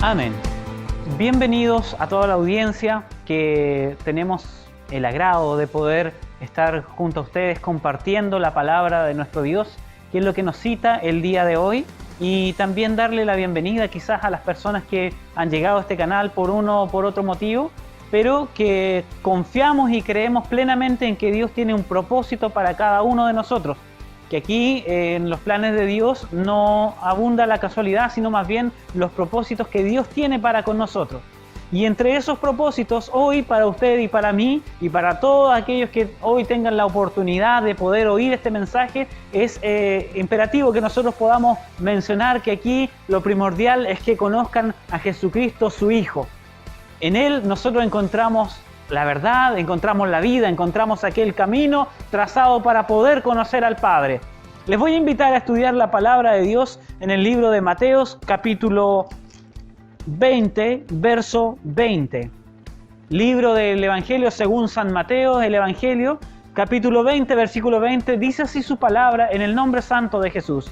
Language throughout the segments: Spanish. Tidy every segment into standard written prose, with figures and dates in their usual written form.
Amén. Bienvenidos a toda la audiencia que tenemos el agrado de poder estar junto a ustedes compartiendo la palabra de nuestro Dios, que es lo que nos cita el día de hoy, y también darle la bienvenida quizás a las personas que han llegado a este canal por uno o por otro motivo, pero que confiamos y creemos plenamente en que Dios tiene un propósito para cada uno de nosotros, que aquí en los planes de Dios no abunda la casualidad, sino más bien los propósitos que Dios tiene para con nosotros. Y entre esos propósitos, hoy para usted y para mí, y para todos aquellos que hoy tengan la oportunidad de poder oír este mensaje, es imperativo que nosotros podamos mencionar que aquí lo primordial es que conozcan a Jesucristo, su Hijo. En Él nosotros encontramos la verdad, encontramos la vida, encontramos aquel camino trazado para poder conocer al Padre. Les voy a invitar a estudiar la palabra de Dios en el libro de Mateos, capítulo 20, verso 20. Libro del Evangelio según San Mateo, el Evangelio, capítulo 20, versículo 20, dice así su palabra en el nombre santo de Jesús.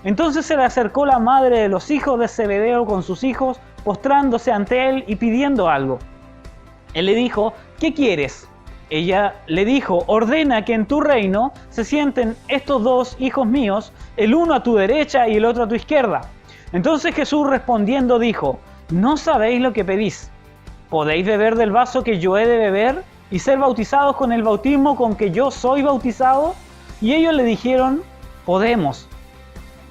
Entonces se le acercó la madre de los hijos de Zebedeo con sus hijos, postrándose ante él y pidiendo algo. Él le dijo, ¿qué quieres? Ella le dijo, ordena que en tu reino se sienten estos dos hijos míos, el uno a tu derecha y el otro a tu izquierda. Entonces Jesús respondiendo dijo, ¿no sabéis lo que pedís? ¿Podéis beber del vaso que yo he de beber y ser bautizados con el bautismo con que yo soy bautizado? Y ellos le dijeron, podemos.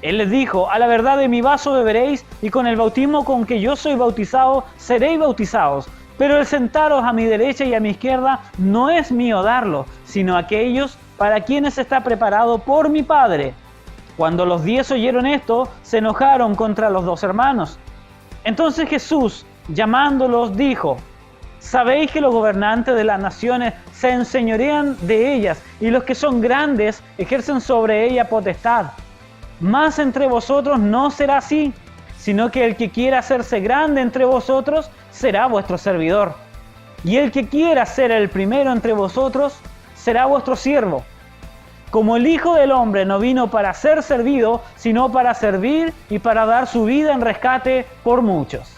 Él les dijo, a la verdad de mi vaso beberéis y con el bautismo con que yo soy bautizado seréis bautizados. Pero el sentaros a mi derecha y a mi izquierda no es mío darlo, sino aquellos para quienes está preparado por mi Padre. Cuando los 10 oyeron esto, se enojaron contra los dos hermanos. Entonces Jesús, llamándolos, dijo, ¿sabéis que los gobernantes de las naciones se enseñorean de ellas y los que son grandes ejercen sobre ella potestad? Mas entre vosotros no será así, sino que el que quiera hacerse grande entre vosotros será vuestro servidor. Y el que quiera ser el primero entre vosotros será vuestro siervo. Como el Hijo del Hombre no vino para ser servido, sino para servir y para dar su vida en rescate por muchos.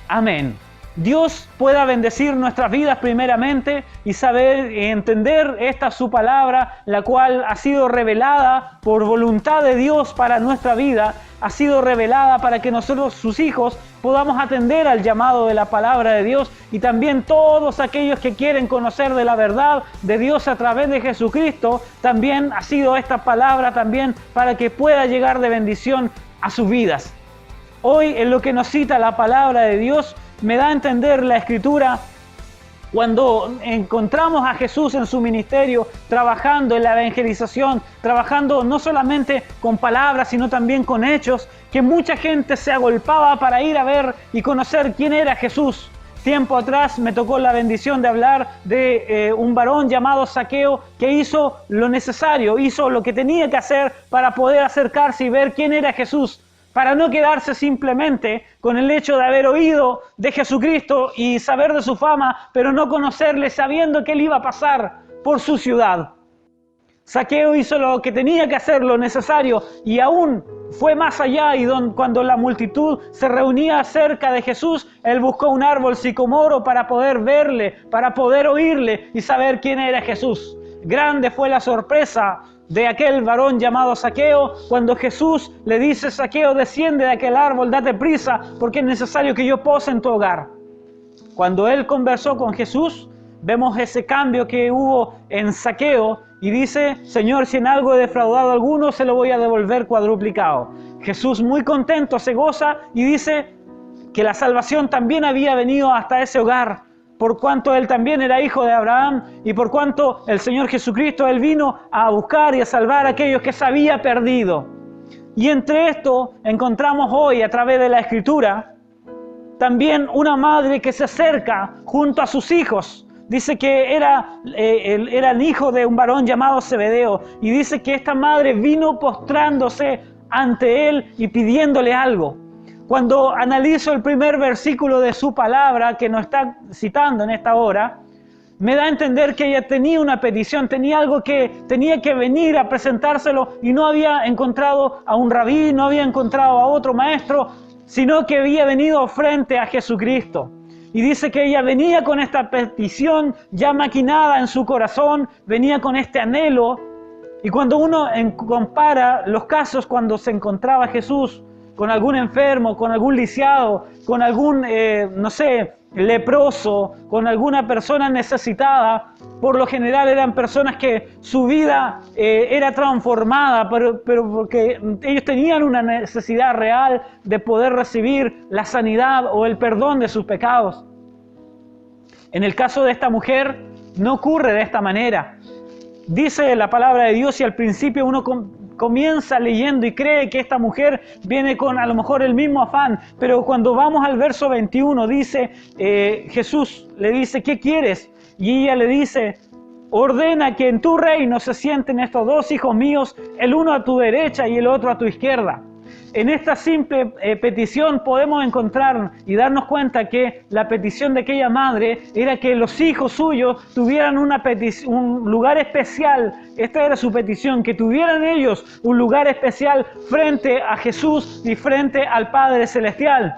Amén. Dios pueda bendecir nuestras vidas primeramente y saber y entender esta su palabra, la cual ha sido revelada por voluntad de Dios para nuestra vida, ha sido revelada para que nosotros, sus hijos, podamos atender al llamado de la palabra de Dios, y también todos aquellos que quieren conocer de la verdad de Dios a través de Jesucristo, también ha sido esta palabra también para que pueda llegar de bendición a sus vidas. Hoy en lo que nos cita la palabra de Dios, me da a entender la Escritura cuando encontramos a Jesús en su ministerio, trabajando en la evangelización, trabajando no solamente con palabras, sino también con hechos, que mucha gente se agolpaba para ir a ver y conocer quién era Jesús. Tiempo atrás me tocó la bendición de hablar de un varón llamado Zaqueo que hizo lo necesario, hizo lo que tenía que hacer para poder acercarse y ver quién era Jesús, para no quedarse simplemente con el hecho de haber oído de Jesucristo y saber de su fama, pero no conocerle, sabiendo que él iba a pasar por su ciudad. Zaqueo hizo lo que tenía que hacer, lo necesario, y aún fue más allá, y cuando la multitud se reunía cerca de Jesús, él buscó un árbol sicomoro para poder verle, para poder oírle y saber quién era Jesús. Grande fue la sorpresa de aquel varón llamado Zaqueo, cuando Jesús le dice, Zaqueo, desciende de aquel árbol, date prisa, porque es necesario que yo pose en tu hogar. Cuando él conversó con Jesús, vemos ese cambio que hubo en Zaqueo, y dice, Señor, si en algo he defraudado a alguno, se lo voy a devolver cuadruplicado. Jesús muy contento se goza y dice que la salvación también había venido hasta ese hogar, por cuanto él también era hijo de Abraham, y por cuanto el Señor Jesucristo, él vino a buscar y a salvar a aquellos que se había perdido. Y entre esto encontramos hoy, a través de la Escritura, también una madre que se acerca junto a sus hijos. Dice que era el hijo de un varón llamado Zebedeo, y dice que esta madre vino postrándose ante él y pidiéndole algo. Cuando analizo el primer versículo de su palabra que nos está citando en esta hora, me da a entender que ella tenía una petición, tenía algo que tenía que venir a presentárselo, y no había encontrado a un rabí, no había encontrado a otro maestro, sino que había venido frente a Jesucristo. Y dice que ella venía con esta petición ya maquinada en su corazón, venía con este anhelo. Y cuando uno compara los casos cuando se encontraba Jesús con algún enfermo, con algún lisiado, con algún, leproso, con alguna persona necesitada, por lo general eran personas que su vida era transformada, pero porque ellos tenían una necesidad real de poder recibir la sanidad o el perdón de sus pecados. En el caso de esta mujer no ocurre de esta manera. Dice la palabra de Dios y al principio uno comienza leyendo y cree que esta mujer viene con a lo mejor el mismo afán, pero cuando vamos al verso 21 dice, Jesús le dice, ¿qué quieres? Y ella le dice, ordena que en tu reino se sienten estos dos hijos míos, el uno a tu derecha y el otro a tu izquierda. En esta simple petición podemos encontrar y darnos cuenta que la petición de aquella madre era que los hijos suyos tuvieran un lugar especial. Esta era su petición, que tuvieran ellos un lugar especial frente a Jesús y frente al Padre Celestial.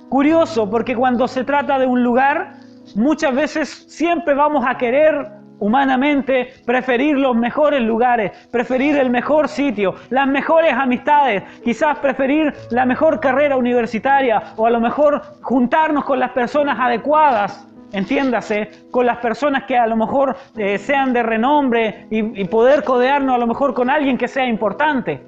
Curioso, porque cuando se trata de un lugar, muchas veces siempre vamos a querer humanamente preferir los mejores lugares, preferir el mejor sitio, las mejores amistades, quizás preferir la mejor carrera universitaria o a lo mejor juntarnos con las personas adecuadas, entiéndase, con las personas que a lo mejor sean de renombre y poder codearnos a lo mejor con alguien que sea importante.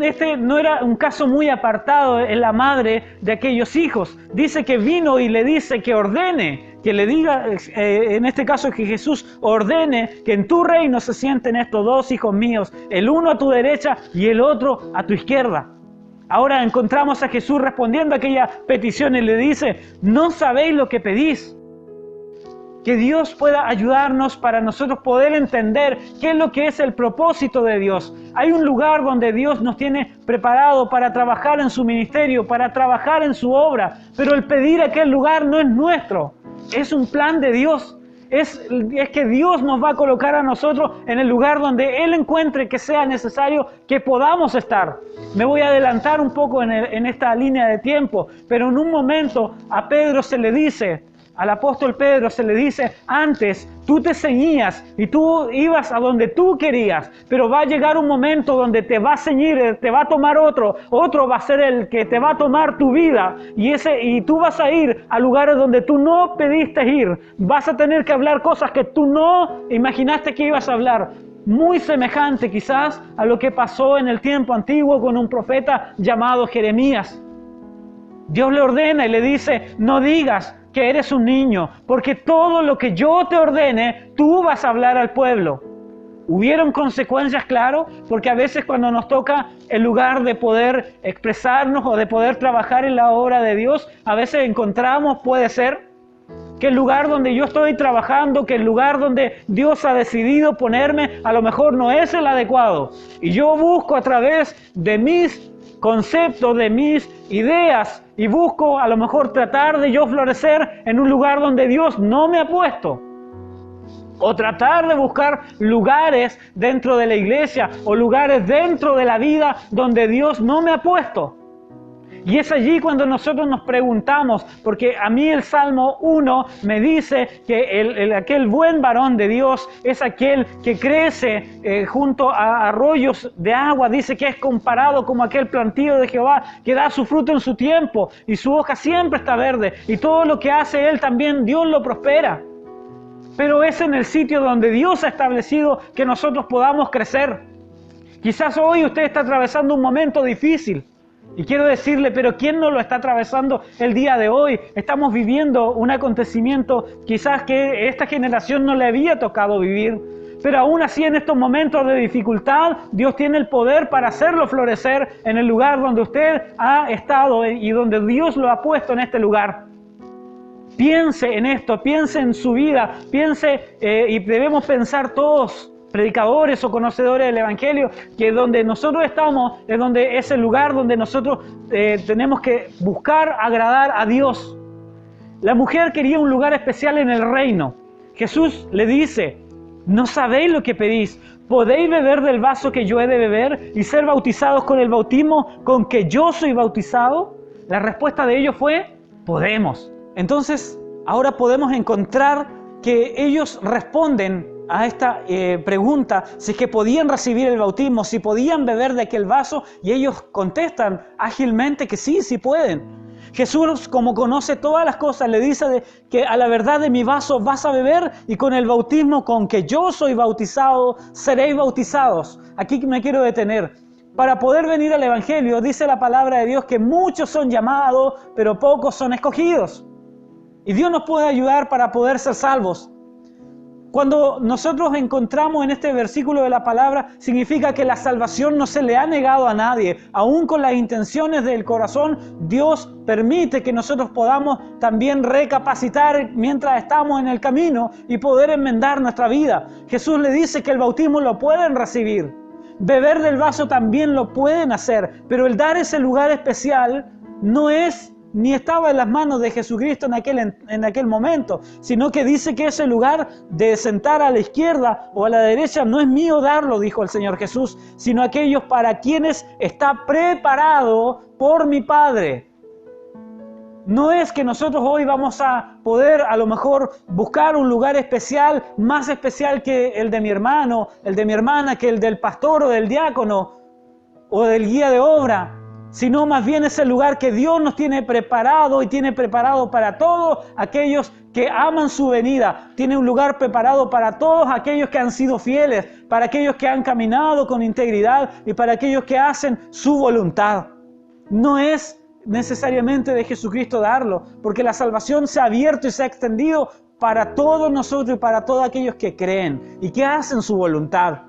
Este no era un caso muy apartado en la madre de aquellos hijos. Dice que vino y le dice que ordene, que le diga, en este caso que Jesús ordene que en tu reino se sienten estos dos hijos míos, el uno a tu derecha y el otro a tu izquierda. Ahora encontramos a Jesús respondiendo a aquella petición y le dice, no sabéis lo que pedís. Que Dios pueda ayudarnos para nosotros poder entender qué es lo que es el propósito de Dios. Hay un lugar donde Dios nos tiene preparado para trabajar en su ministerio, para trabajar en su obra, pero el pedir aquel lugar no es nuestro, es un plan de Dios. Es que Dios nos va a colocar a nosotros en el lugar donde Él encuentre que sea necesario que podamos estar. Me voy a adelantar un poco en esta línea de tiempo, pero en un momento a Pedro se le dice, al apóstol Pedro se le dice, antes tú te ceñías y tú ibas a donde tú querías, pero va a llegar un momento donde te va a ceñir, te va a tomar otro va a ser el que te va a tomar tu vida y tú vas a ir a lugares donde tú no pediste ir, vas a tener que hablar cosas que tú no imaginaste que ibas a hablar. Muy semejante quizás a lo que pasó en el tiempo antiguo con un profeta llamado Jeremías. Dios le ordena y le dice, no digas que eres un niño, porque todo lo que yo te ordene, tú vas a hablar al pueblo. ¿Hubieron consecuencias? Claro, porque a veces cuando nos toca el lugar de poder expresarnos o de poder trabajar en la obra de Dios, a veces encontramos, puede ser, que el lugar donde yo estoy trabajando, que el lugar donde Dios ha decidido ponerme, a lo mejor no es el adecuado. Y yo busco a través de mis conceptos, de mis ideas, y busco a lo mejor tratar de yo florecer en un lugar donde Dios no me ha puesto. O tratar de buscar lugares dentro de la iglesia o lugares dentro de la vida donde Dios no me ha puesto. Y es allí cuando nosotros nos preguntamos, porque a mí el Salmo 1 me dice que aquel buen varón de Dios es aquel que crece junto a arroyos de agua. Dice que es comparado como aquel plantío de Jehová que da su fruto en su tiempo y su hoja siempre está verde. Y todo lo que hace él también Dios lo prospera. Pero es en el sitio donde Dios ha establecido que nosotros podamos crecer. Quizás hoy usted está atravesando un momento difícil. Y quiero decirle, pero ¿quién no lo está atravesando el día de hoy? Estamos viviendo un acontecimiento quizás que esta generación no le había tocado vivir. Pero aún así en estos momentos de dificultad, Dios tiene el poder para hacerlo florecer en el lugar donde usted ha estado y donde Dios lo ha puesto en este lugar. Piense en esto, piense en su vida, piense y debemos pensar todos, predicadores o conocedores del Evangelio, que donde nosotros estamos es el lugar donde nosotros tenemos que buscar agradar a Dios. La mujer quería un lugar especial en el reino. Jesús le dice, ¿No sabéis lo que pedís? ¿Podéis beber del vaso que yo he de beber y ser bautizados con el bautismo con que yo soy bautizado? La respuesta de ellos fue, podemos. Entonces, ahora podemos encontrar que ellos responden a esta pregunta, si es que podían recibir el bautismo, si podían beber de aquel vaso, y ellos contestan ágilmente que sí, sí pueden. Jesús, como conoce todas las cosas, le dice que a la verdad de mi vaso vas a beber y con el bautismo con que yo soy bautizado, seréis bautizados. Aquí me quiero detener. Para poder venir al Evangelio, dice la palabra de Dios que muchos son llamados, pero pocos son escogidos. Y Dios nos puede ayudar para poder ser salvos. Cuando nosotros encontramos en este versículo de la palabra, significa que la salvación no se le ha negado a nadie. Aún con las intenciones del corazón, Dios permite que nosotros podamos también recapacitar mientras estamos en el camino y poder enmendar nuestra vida. Jesús le dice que el bautismo lo pueden recibir. Beber del vaso también lo pueden hacer, pero el dar ese lugar especial no es ni estaba en las manos de Jesucristo en aquel momento, sino que dice que ese lugar de sentar a la izquierda o a la derecha no es mío darlo, dijo el Señor Jesús, sino aquellos para quienes está preparado por mi Padre. No es que nosotros hoy vamos a poder a lo mejor buscar un lugar especial, más especial que el de mi hermano, el de mi hermana, que el del pastor o del diácono o del guía de obra, sino más bien es el lugar que Dios nos tiene preparado y tiene preparado para todos aquellos que aman su venida. Tiene un lugar preparado para todos aquellos que han sido fieles, para aquellos que han caminado con integridad y para aquellos que hacen su voluntad. No es necesariamente de Jesucristo darlo, porque la salvación se ha abierto y se ha extendido para todos nosotros y para todos aquellos que creen y que hacen su voluntad.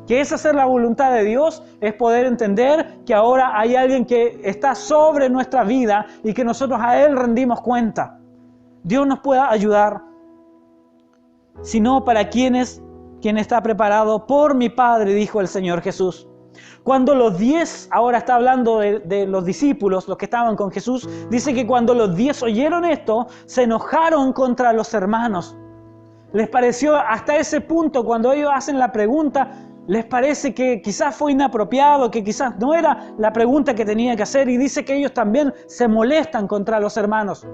¿Qué es hacer la voluntad de Dios? Es poder entender que ahora hay alguien que está sobre nuestra vida y que nosotros a Él rendimos cuenta. Dios nos pueda ayudar, sino para quien está preparado por mi Padre, dijo el Señor Jesús. Cuando los 10, ahora está hablando de los discípulos, los que estaban con Jesús, dice que cuando los 10 oyeron esto, se enojaron contra los hermanos. Les pareció hasta ese punto, cuando ellos hacen la pregunta, les parece que quizás fue inapropiado, que quizás no era la pregunta que tenía que hacer, y dice que ellos también se molestan contra los hermanos.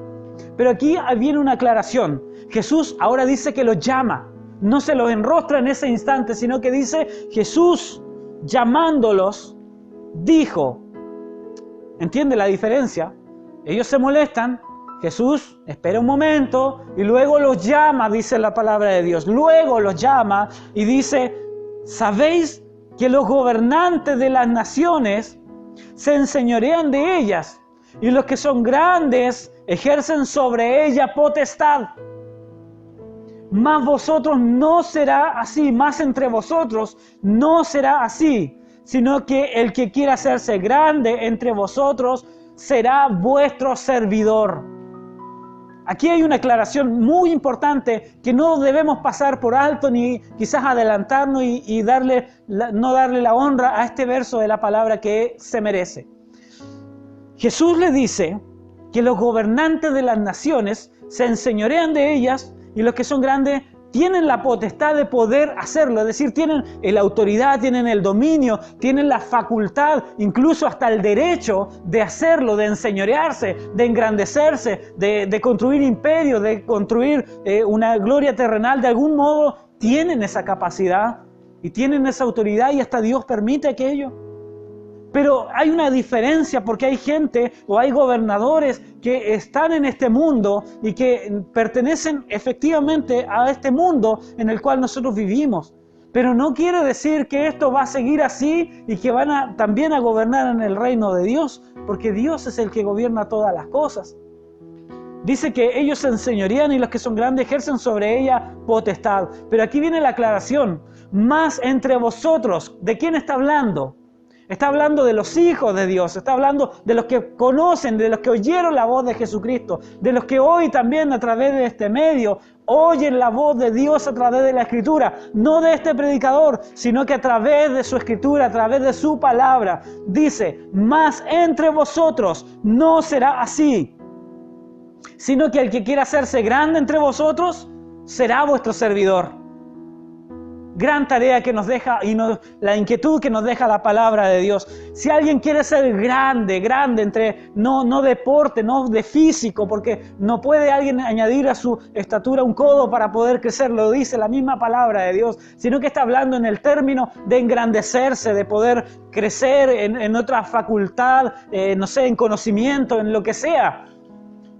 Pero aquí viene una aclaración. Jesús ahora dice que los llama, no se los enrostra en ese instante, sino que dice, Jesús llamándolos, dijo, ¿entiende la diferencia? Ellos se molestan, Jesús espera un momento y luego los llama, dice la palabra de Dios. Luego los llama y dice, ¿sabéis que los gobernantes de las naciones se enseñorean de ellas y los que son grandes ejercen sobre ella potestad? Mas vosotros no será así, más entre vosotros no será así, sino que el que quiera hacerse grande entre vosotros será vuestro servidor. Aquí hay una aclaración muy importante que no debemos pasar por alto ni quizás adelantarnos y no darle la honra a este verso de la palabra que se merece. Jesús le dice que los gobernantes de las naciones se enseñorean de ellas y los que son grandes tienen la potestad de poder hacerlo, es decir, tienen la autoridad, tienen el dominio, tienen la facultad, incluso hasta el derecho de hacerlo, de enseñorearse, de engrandecerse, de construir imperios, de construir una gloria terrenal. De algún modo tienen esa capacidad y tienen esa autoridad y hasta Dios permite aquello. Pero hay una diferencia porque hay gente o hay gobernadores que están en este mundo y que pertenecen efectivamente a este mundo en el cual nosotros vivimos. Pero no quiere decir que esto va a seguir así y que van también a gobernar en el reino de Dios, porque Dios es el que gobierna todas las cosas. Dice que ellos se enseñorean y los que son grandes ejercen sobre ella potestad. Pero aquí viene la aclaración. Más entre vosotros, ¿de quién está hablando? Está hablando de los hijos de Dios, está hablando de los que conocen, de los que oyeron la voz de Jesucristo, de los que hoy también a través de este medio oyen la voz de Dios a través de la Escritura, no de este predicador, sino que a través de su Escritura, a través de su palabra. Dice, mas entre vosotros no será así, sino que el que quiera hacerse grande entre vosotros será vuestro servidor. gran tarea que nos deja y la inquietud que nos deja la palabra de Dios. Si alguien quiere ser grande, no deporte, no de físico, porque no puede alguien añadir a su estatura un codo para poder crecer, lo dice la misma palabra de Dios, sino que está hablando en el término de engrandecerse, de poder crecer en otra facultad, en conocimiento, en lo que sea.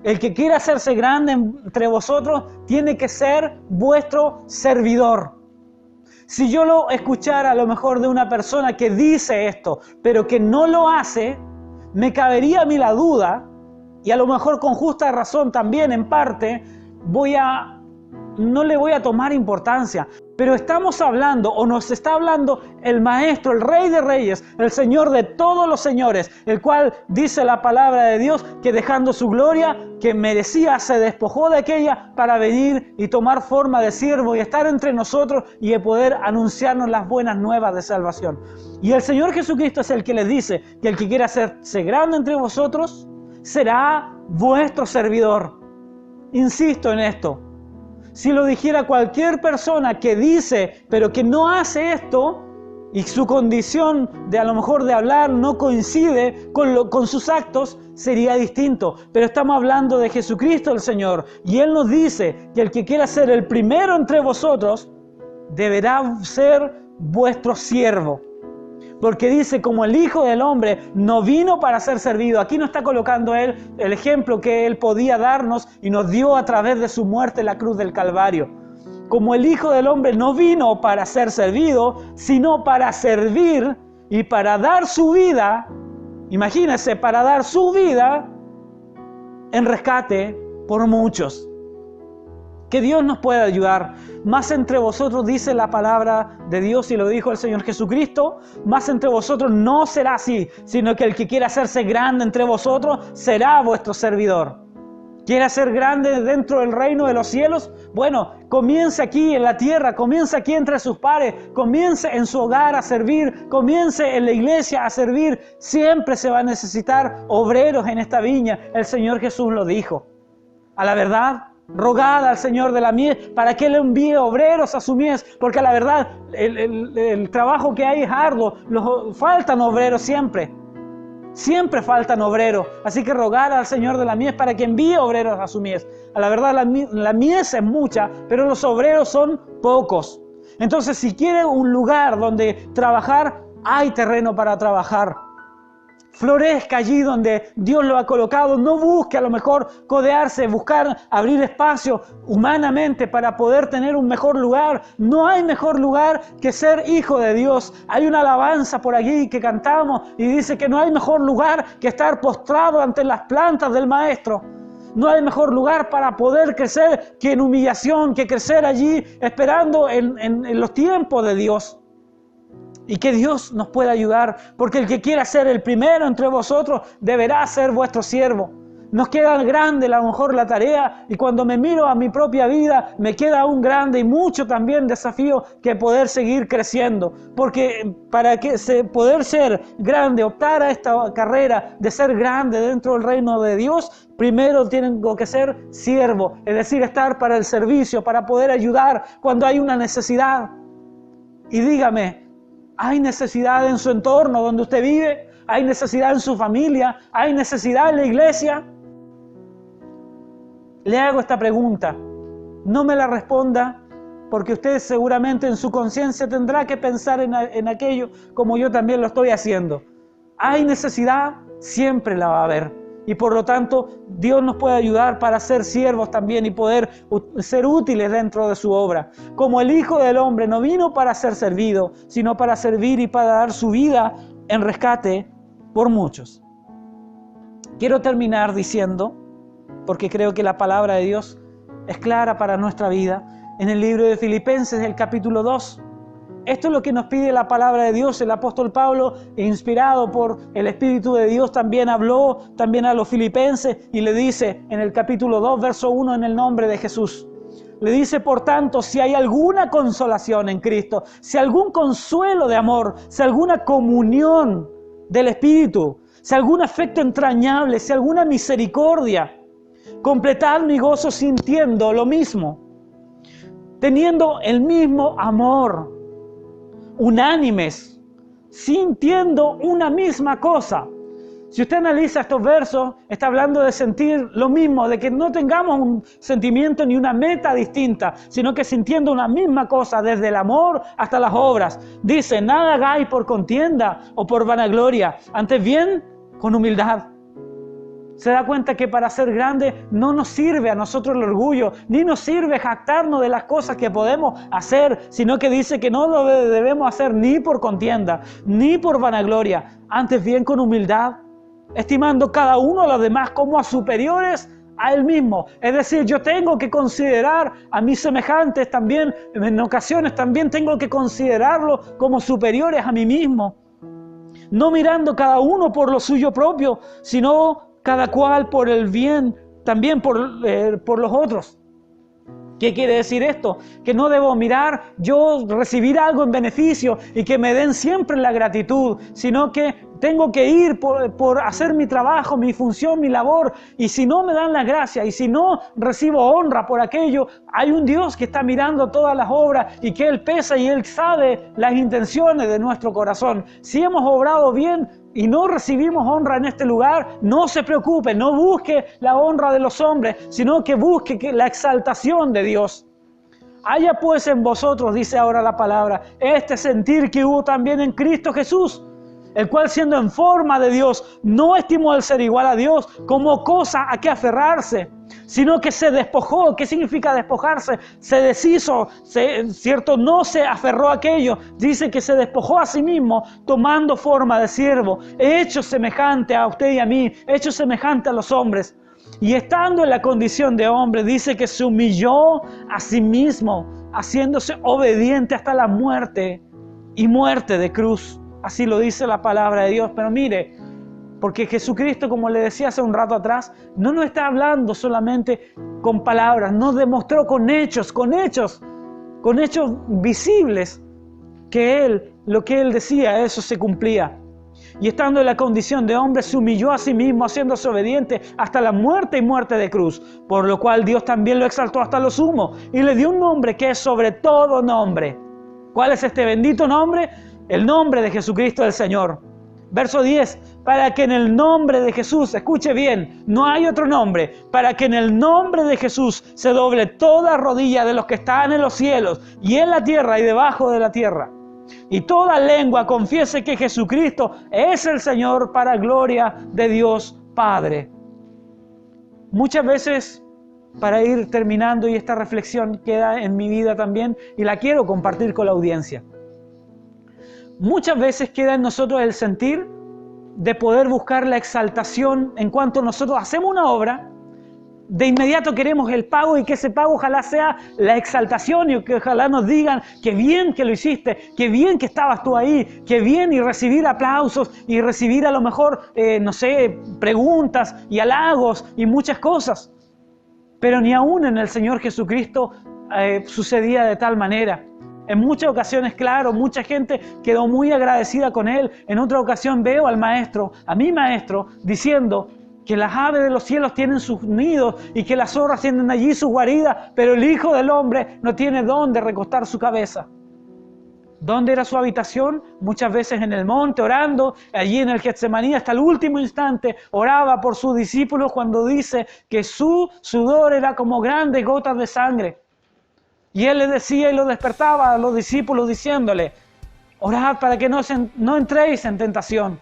El que quiera hacerse grande entre vosotros tiene que ser vuestro servidor. Si yo lo escuchara a lo mejor de una persona que dice esto, pero que no lo hace, me cabería a mí la duda, y a lo mejor con justa razón también en parte, no le voy a tomar importancia. Pero estamos hablando, o nos está hablando el Maestro, el Rey de Reyes, el Señor de todos los señores, el cual dice la palabra de Dios que dejando su gloria que merecía, se despojó de aquella para venir y tomar forma de siervo y estar entre nosotros y de poder anunciarnos las buenas nuevas de salvación. Y el Señor Jesucristo es el que les dice que el que quiera hacerse grande entre vosotros será vuestro servidor. Insisto en esto. Si lo dijera cualquier persona que dice, pero que no hace esto, y su condición de a lo mejor de hablar no coincide con sus actos, sería distinto. Pero estamos hablando de Jesucristo el Señor, y Él nos dice que el que quiera ser el primero entre vosotros, deberá ser vuestro siervo. Porque dice, como el Hijo del Hombre no vino para ser servido. Aquí nos está colocando Él el ejemplo que Él podía darnos y nos dio a través de su muerte en la cruz del Calvario. Como el Hijo del Hombre no vino para ser servido, sino para servir y para dar su vida, imagínense, para dar su vida en rescate por muchos. Que Dios nos pueda ayudar. Más entre vosotros, dice la palabra de Dios, y lo dijo el Señor Jesucristo, más entre vosotros no será así, sino que el que quiera hacerse grande entre vosotros será vuestro servidor. ¿Quiere ser grande dentro del reino de los cielos? Bueno, comience aquí en la tierra, comience aquí entre sus pares, comience en su hogar a servir, comience en la iglesia a servir. Siempre se va a necesitar obreros en esta viña. El Señor Jesús lo dijo. A la verdad, rogad al Señor de la mies para que Él envíe obreros a su mies, porque a la verdad el trabajo que hay es arduo, faltan obreros siempre. Siempre faltan obreros, así que rogar al Señor de la mies para que envíe obreros a su mies. A la verdad la mies es mucha, pero los obreros son pocos. Entonces, si quiere un lugar donde trabajar, hay terreno para trabajar. Florezca allí donde Dios lo ha colocado. No busque a lo mejor codearse, buscar abrir espacio humanamente para poder tener un mejor lugar. No hay mejor lugar que ser hijo de Dios. Hay una alabanza por allí que cantamos y dice que no hay mejor lugar que estar postrado ante las plantas del Maestro. No hay mejor lugar para poder crecer que en humillación, que crecer allí esperando en los tiempos de Dios. Y que Dios nos pueda ayudar, porque el que quiera ser el primero entre vosotros deberá ser vuestro siervo. Nos queda grande a lo mejor la tarea, y cuando me miro a mi propia vida me queda aún grande y mucho también desafío que poder seguir creciendo, porque para poder ser grande, optar a esta carrera de ser grande dentro del reino de Dios, primero tengo que ser siervo, es decir, estar para el servicio, para poder ayudar cuando hay una necesidad. Y dígame, ¿hay necesidad en su entorno donde usted vive? ¿Hay necesidad en su familia? ¿Hay necesidad en la iglesia? Le hago esta pregunta. No me la responda, porque usted seguramente en su conciencia tendrá que pensar en aquello como yo también lo estoy haciendo. ¿Hay necesidad? Siempre la va a haber. Y por lo tanto, Dios nos puede ayudar para ser siervos también y poder ser útiles dentro de su obra. Como el Hijo del Hombre no vino para ser servido, sino para servir y para dar su vida en rescate por muchos. Quiero terminar diciendo, porque creo que la palabra de Dios es clara para nuestra vida, en el libro de Filipenses, el capítulo 2. Esto es lo que nos pide la palabra de Dios. El apóstol Pablo, inspirado por el Espíritu de Dios, también habló también a los filipenses y le dice en el capítulo 2, verso 1, en el nombre de Jesús. Le dice, por tanto, si hay alguna consolación en Cristo, si algún consuelo de amor, si alguna comunión del Espíritu, si algún afecto entrañable, si alguna misericordia, completad mi gozo sintiendo lo mismo, teniendo el mismo amor, unánimes, sintiendo una misma cosa. Si usted analiza estos versos, está hablando de sentir lo mismo, de que no tengamos un sentimiento ni una meta distinta, sino que sintiendo una misma cosa, desde el amor hasta las obras. Dice, nada hagáis por contienda o por vanagloria, antes bien con humildad. Se da cuenta que para ser grande no nos sirve a nosotros el orgullo, ni nos sirve jactarnos de las cosas que podemos hacer, sino que dice que no lo debemos hacer ni por contienda, ni por vanagloria, antes bien con humildad, estimando cada uno a los demás como a superiores a él mismo. Es decir, yo tengo que considerar a mis semejantes también, en ocasiones también tengo que considerarlos como superiores a mí mismo. No mirando cada uno por lo suyo propio, sino cada cual por el bien, también por los otros. ¿Qué quiere decir esto? Que no debo mirar yo recibir algo en beneficio y que me den siempre la gratitud, sino que tengo que ir por hacer mi trabajo, mi función, mi labor, y si no me dan la gracia y si no recibo honra por aquello, hay un Dios que está mirando todas las obras y que Él pesa y Él sabe las intenciones de nuestro corazón. Si hemos obrado bien y no recibimos honra en este lugar, no se preocupe, no busque la honra de los hombres, sino que busque la exaltación de Dios. Haya pues en vosotros, dice ahora la palabra, este sentir que hubo también en Cristo Jesús, el cual siendo en forma de Dios, no estimó el ser igual a Dios como cosa a que aferrarse, sino que se despojó. ¿Qué significa despojarse? Se deshizo, ¿cierto? No se aferró a aquello. Dice que se despojó a sí mismo, tomando forma de siervo, hecho semejante a usted y a mí, hecho semejante a los hombres. Y estando en la condición de hombre, dice que se humilló a sí mismo, haciéndose obediente hasta la muerte y muerte de cruz. Así lo dice la palabra de Dios. Pero mire, porque Jesucristo, como le decía hace un rato atrás, no nos está hablando solamente con palabras, nos demostró con hechos visibles que lo que Él decía, eso se cumplía. Y estando en la condición de hombre, se humilló a sí mismo, haciéndose obediente hasta la muerte y muerte de cruz, por lo cual Dios también lo exaltó hasta lo sumo y le dio un nombre que es sobre todo nombre. ¿Cuál es este bendito nombre? El nombre de Jesucristo el Señor. Verso 10, para que en el nombre de Jesús, escuche bien, no hay otro nombre, para que en el nombre de Jesús se doble toda rodilla de los que están en los cielos y en la tierra y debajo de la tierra. Y toda lengua confiese que Jesucristo es el Señor para gloria de Dios Padre. Muchas veces, para ir terminando, y esta reflexión queda en mi vida también, y la quiero compartir con la audiencia. Muchas veces queda en nosotros el sentir de poder buscar la exaltación en cuanto nosotros hacemos una obra, de inmediato queremos el pago y que ese pago ojalá sea la exaltación y que ojalá nos digan qué bien que lo hiciste, qué bien que estabas tú ahí, qué bien, y recibir aplausos y recibir a lo mejor, preguntas y halagos y muchas cosas. Pero ni aún en el Señor Jesucristo sucedía de tal manera. En muchas ocasiones, claro, mucha gente quedó muy agradecida con Él. En otra ocasión veo al Maestro, a mi Maestro, diciendo que las aves de los cielos tienen sus nidos y que las zorras tienen allí sus guaridas, pero el Hijo del Hombre no tiene dónde recostar su cabeza. ¿Dónde era su habitación? Muchas veces en el monte, orando, allí en el Getsemaní, hasta el último instante, oraba por sus discípulos cuando dice que su sudor era como grandes gotas de sangre. Y Él les decía y lo despertaba a los discípulos diciéndole, orad para que no entréis en tentación.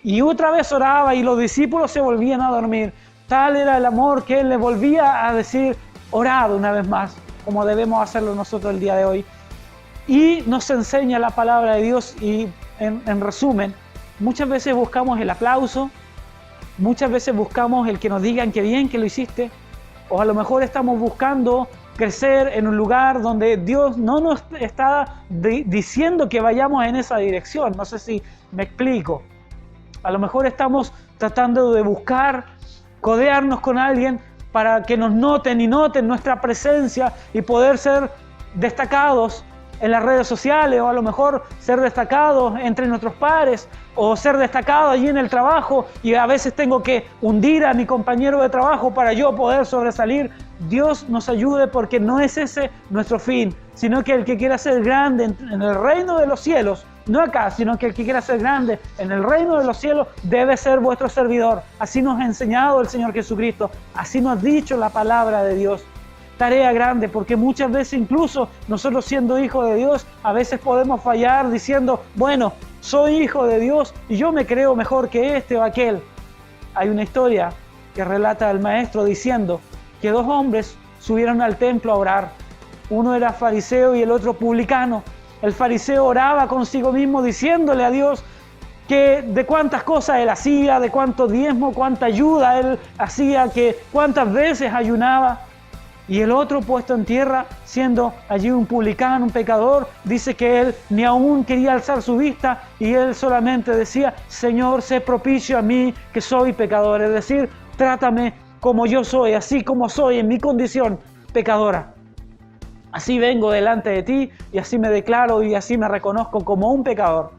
Y otra vez oraba y los discípulos se volvían a dormir. Tal era el amor que Él les volvía a decir, orad una vez más, como debemos hacerlo nosotros el día de hoy. Y nos enseña la palabra de Dios y en resumen, muchas veces buscamos el aplauso, muchas veces buscamos el que nos digan qué bien que lo hiciste, o a lo mejor estamos buscando crecer en un lugar donde Dios no nos está diciendo que vayamos en esa dirección. No sé si me explico. A lo mejor estamos tratando de buscar codearnos con alguien para que nos noten y noten nuestra presencia y poder ser destacados, en las redes sociales, o a lo mejor ser destacado entre nuestros pares, o ser destacado allí en el trabajo, y a veces tengo que hundir a mi compañero de trabajo para yo poder sobresalir. Dios nos ayude, porque no es ese nuestro fin, sino que el que quiera ser grande en el reino de los cielos, no acá, sino que el que quiera ser grande en el reino de los cielos debe ser vuestro servidor. Así nos ha enseñado el Señor Jesucristo, así nos ha dicho la palabra de Dios. Tarea grande, porque muchas veces incluso nosotros, siendo hijos de Dios, a veces podemos fallar diciendo, bueno, soy hijo de Dios y yo me creo mejor que este o aquel. Hay una historia que relata al maestro diciendo que 2 hombres subieron al templo a orar. Uno era fariseo y el otro publicano. El fariseo oraba consigo mismo diciéndole a Dios que de cuántas cosas él hacía, de cuánto diezmo, cuánta ayuda él hacía, que cuántas veces ayunaba. Y el otro, puesto en tierra, siendo allí un publicano, un pecador, dice que él ni aún quería alzar su vista, y él solamente decía, Señor, sé propicio a mí que soy pecador. Es decir, trátame como yo soy, así como soy en mi condición pecadora. Así vengo delante de ti y así me declaro y así me reconozco como un pecador.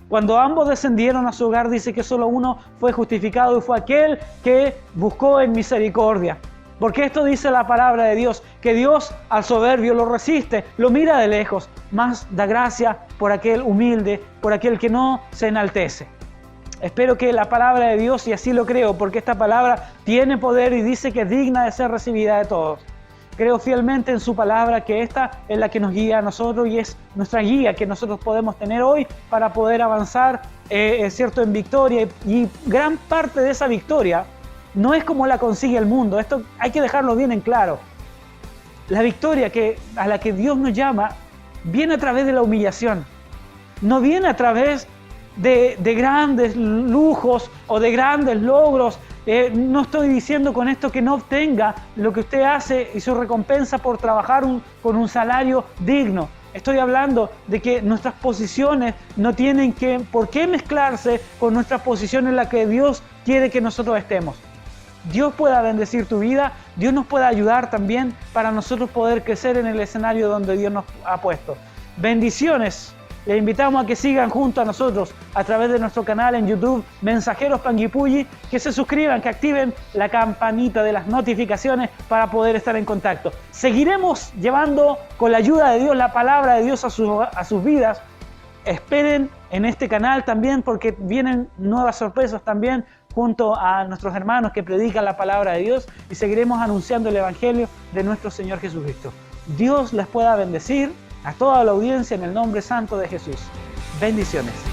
Cuando ambos descendieron a su hogar, dice que solo uno fue justificado, y fue aquel que buscó en misericordia. Porque esto dice la palabra de Dios, que Dios al soberbio lo resiste, lo mira de lejos, mas da gracia por aquel humilde, por aquel que no se enaltece. Espero que la palabra de Dios, y así lo creo, porque esta palabra tiene poder y dice que es digna de ser recibida de todos. Creo fielmente en su palabra, que esta es la que nos guía a nosotros y es nuestra guía que nosotros podemos tener hoy para poder avanzar, cierto, en victoria. Y gran parte de esa victoria no es como la consigue el mundo. Esto hay que dejarlo bien en claro. La victoria a la que Dios nos llama viene a través de la humillación. No viene a través de grandes lujos o de grandes logros. No estoy diciendo con esto que no obtenga lo que usted hace y su recompensa por trabajar con un salario digno. Estoy hablando de que nuestras posiciones no tienen por qué mezclarse con nuestras posiciones en las que Dios quiere que nosotros estemos. Dios pueda bendecir tu vida, Dios nos pueda ayudar también para nosotros poder crecer en el escenario donde Dios nos ha puesto. Bendiciones. Les invitamos a que sigan junto a nosotros a través de nuestro canal en YouTube, Mensajeros Panguipulli, que se suscriban, que activen la campanita de las notificaciones para poder estar en contacto. Seguiremos llevando con la ayuda de Dios la palabra de Dios a sus vidas. Esperen en este canal también, porque vienen nuevas sorpresas también junto a nuestros hermanos que predican la palabra de Dios, y seguiremos anunciando el Evangelio de nuestro Señor Jesucristo. Dios les pueda bendecir a toda la audiencia en el nombre santo de Jesús. Bendiciones.